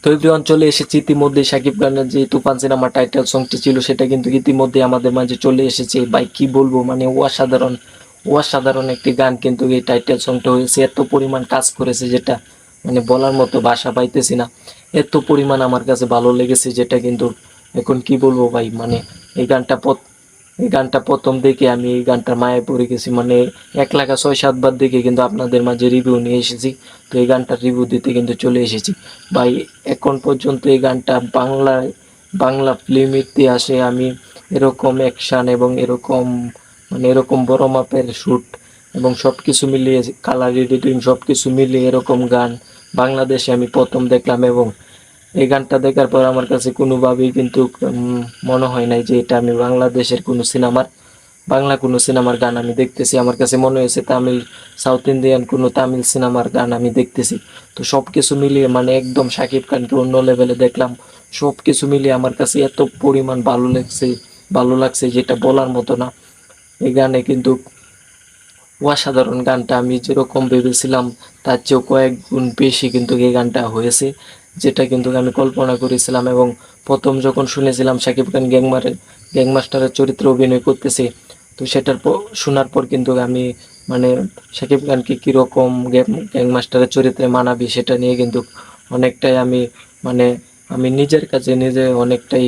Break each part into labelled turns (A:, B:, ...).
A: তো এভরিওয়ান, চলে এসেছি ইতিমধ্যে শাকিব খানের যে তুফান সিনেমার টাইটেল সংটি ছিল সেটা কিন্তু ইতিমধ্যে আমাদের মাঝে চলে এসেছে। ভাই কি বলবো, মানে অসাধারণ অসাধারণ একটি গান কিন্তু এই টাইটেল সংটা হয়েছে। এত পরিমাণ কাজ করেছে যেটা মানে বলার মতো ভাষা পাইতেছি না। এত পরিমাণ আমার কাছে ভালো লেগেছে যেটা কিন্তু এখন কি বলবো ভাই, মানে এই গানটা এই গানটা প্রথম দেখে আমি এই গানটার মায়ায় পড়ে গেছি। মানে 1,06,7 বার দেখে কিন্তু আপনাদের মাঝে রিভিউ নিয়ে এসেছি। তো এই গানটার রিভিউ দিতে কিন্তু চলে এসেছি ভাই। এখন পর্যন্ত এই গানটা বাংলা ফিল্ম ইতিহাসে আমি এরকম অ্যাকশান এবং এরকম মানে এরকম বড় মাপের শ্যুট এবং সব কিছু মিলিয়ে কালার এডিটিং সব কিছু মিলিয়ে এরকম গান বাংলাদেশে আমি প্রথম দেখলাম। এবং এই গানটা দেখার পর আমার কাছে কোনোভাবেই কিন্তু মনে হয় নাই যে এটা আমি বাংলাদেশের বাংলা কোনো সিনেমার গান আমি দেখতেছি। আমার কাছে মনে হয়েছে সাউথ ইন্ডিয়ান কোনো তামিল সিনেমার গান আমি দেখতেছি। তো সব কিছু মিলিয়ে মানে একদম শাকিব খানকে অন্য লেভেলে দেখলাম। সব কিছু মিলিয়ে আমার কাছে এত পরিমাণ ভালো লাগছে যেটা বলার মতো না। এই গানে কিন্তু অসাধারণ, গানটা আমি যেরকম ভেবেছিলাম তার চেয়েও কয়েক গুণ বেশি কিন্তু এই গানটা হয়েছে, যেটা কিন্তু আমি কল্পনা করেছিলাম। এবং প্রথম যখন শুনেছিলাম শাকিব খান গ্যাংমাস্টারের চরিত্রে অভিনয় করতেছে, তো শোনার পর কিন্তু আমি মানে শাকিব খানকে কীরকম গ্যাংমাস্টারের চরিত্রে মানাবি সেটা নিয়ে কিন্তু অনেকটাই মানে আমি নিজের কাছে নিজে অনেকটাই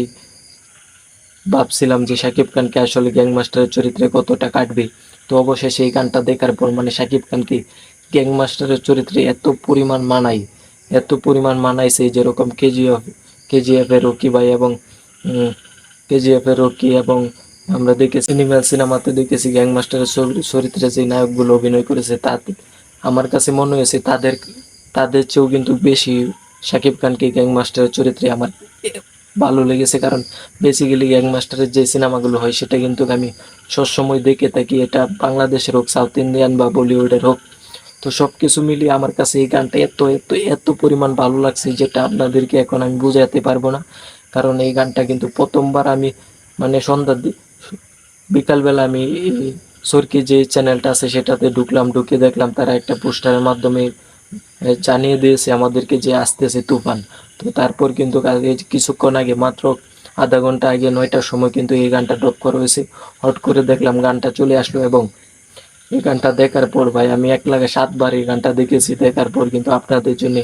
A: ভাবছিলাম যে শাকিব খানকে আসলে গ্যাংমাস্টারের চরিত্রে কতটা কাটবে। তো অবশেষে এই গানটা দেখার পর মানে শাকিব খানকে গ্যাংমাস্টারের চরিত্রে এত পরিমাণ মানাইছে, যেরকম কেজিএফ এর রকি ভাই এবং কেজিএফ এর রকি এবং আমরা দেখেছি সিনেমাতে দেখেছি গ্যাংমাস্টারের চরিত্রে যে নায়কগুলো অভিনয় করেছে তাতে আমার কাছে মনে হয়েছে তাদের চেয়েও কিন্তু বেশি শাকিব খানকে গ্যাংমাস্টারের চরিত্রে আমার ভালো লেগেছে। কারণ বেসিক্যালি গ্যাংমাস্টারের যে সিনেমাগুলো হয় সেটা কিন্তু আমি সবসময় দেখে থাকি, এটা বাংলাদেশের হোক সাউথ ইন্ডিয়ান বা বলিউডের হোক। তো সব কিছু মিলিয়ে আমার কাছে এই গানটা এত এত এত পরিমাণ ভালো লাগছে যেটা আপনাদেরকে এখন আমি বুঝাতে পারবো না। কারণ এই গানটা কিন্তু প্রথমবার আমি মানে বিকালবেলা আমি সরকি যে চ্যানেলটা আছে সেটাতে ঢুকে দেখলাম তারা একটা পোস্টারের মাধ্যমে জানিয়ে দিয়েছে আমাদেরকে যে আসতেছে তুফান। তো তারপর কিন্তু কিছুক্ষণ আগে মাত্র আধা ঘন্টা আগে 9টার সময় কিন্তু এই গানটা ড্রপ করা হয়েছে। হট করে দেখলাম গানটা চলে আসলো এবং এই গানটা দেখার পর ভাই আমি 1,07 বার এই গানটা দেখেছি। দেখার পর কিন্তু আপনাদের জন্য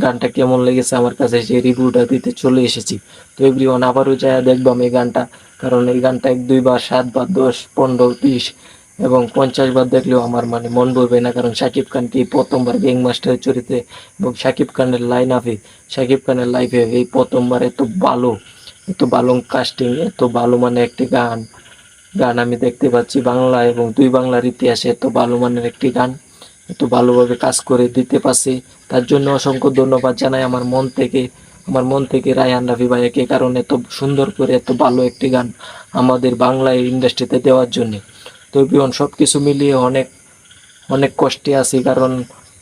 A: গানটা কেমন লেগেছে আমার কাছে সেই রিভিউটা দিতে চলে এসেছি। তো এভরিওয়ান, আবারও যায় দেখবাম এই গানটা, কারণ এই গানটা 1, 2 বার, 7 বার, 10, 15, 20 এবং 50 বার দেখলেও আমার মানে মন ভরবে না। কারণ শাকিব খানকে এই প্রথমবার গ্যাংমাস্টারের চরিত্রে এবং শাকিব খানের লাইফে এই প্রথমবার এত ভালো কাস্টিং, এত ভালো মানে একটি গান গান আমি দেখতে পাচ্ছি। বাংলা এবং দুই বাংলার ইতিহাসে এত ভালো মানের একটি গান এত ভালোভাবে কাজ করে দিতে পারছি, তার জন্য অসংখ্য ধন্যবাদ জানাই আমার মন থেকে রায়হান রাফি ভাইয়াকে। কারণ এত সুন্দর করে এত ভালো একটি গান আমাদের বাংলা ইন্ডাস্ট্রিতে দেওয়ার জন্য। তো বিয়ন সব কিছু মিলিয়ে অনেক অনেক কষ্টে আছি, কারণ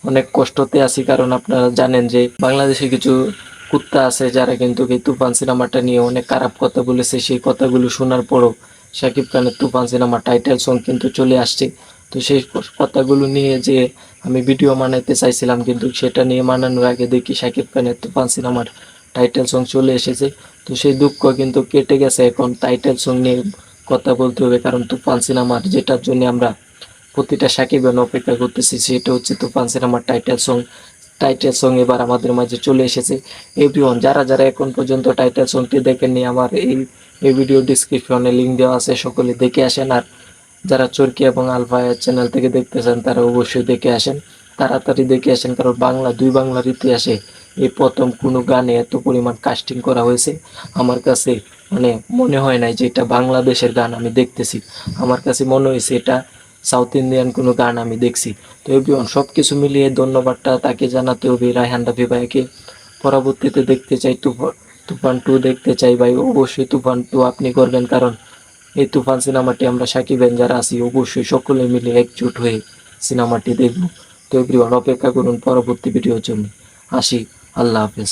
A: অনেক কষ্টতে আছি। কারণ আপনারা জানেন যে বাংলাদেশে কিছু কুত্তা আছে যারা কিন্তু এই তুফান সিনেমাটা নিয়ে অনেক খারাপ কথা বলেছে। সেই কথাগুলো শোনার পরও শাকিব খানের তুফান সিনেমার টাইটেল সং কিন্তু চলে আসছে। তো সেই কথাগুলো নিয়ে যে আমি ভিডিও বানাইতে চাইছিলাম, কিন্তু সেটা নিয়ে বানানোর আগে দেখি শাকিব খানের তুফান সিনেমার টাইটেল সং চলে এসেছে। তো সেই দুঃখ কিন্তু কেটে গেছে, এখন টাইটেল সং নিয়ে কথা বলতে হবে। কারণ তুফান সিনেমার যেটার জন্য আমরা প্রতিটা সাকিবের অপেক্ষা করতেছি সেটা হচ্ছে তুফান সিনেমার টাইটেল সং এবার আমাদের মাঝে চলে এসেছে। এভরিওয়ান, যারা যারা এখন পর্যন্ত টাইটেল সংটি দেখেননি, আমার এই ভিডিও ডিসক্রিপশনে লিঙ্ক দেওয়া আছে, সকলে দেখে আসেন। আর যারা চরকি এবং আলফা চ্যানেল থেকে দেখতেছেন তারা অবশ্যই দেখে আসেন, তাড়াতাড়ি দেখে আসেন। কারণ দুই বাংলার ইতিহাসে এই প্রথম কোনো গানে এত পরিমাণ কাস্টিং করা হয়েছে। আমার কাছে মানে মনে হয় নাই যে এটা বাংলাদেশের গান আমি দেখতেছি, আমার কাছে মনে হয়েছে এটা সাউথ ইন্ডিয়ান কোনো গান আমি দেখছি। তো এভরিওয়ান, সব কিছু মিলিয়ে ধন্যবাদটা তাকে জানাতে হবে, রায়হান রাফি ভাইকে। পরবর্তীতে দেখতে চাই তুফান 2 দেখতে চাই ভাই, অবশ্যই তুফান 2 আপনি করবেন। কারণ এই তুফান সিনেমাটি আমরা সাকিবেন যারা আছি অবশ্যই সকলে মিলে একজুট হয়ে সিনেমাটি দেখব। তো এভরিওয়ান, অপেক্ষা করুন পরবর্তী ভিডিওর জন্য। আসি, আল্লাহ হাফেজ।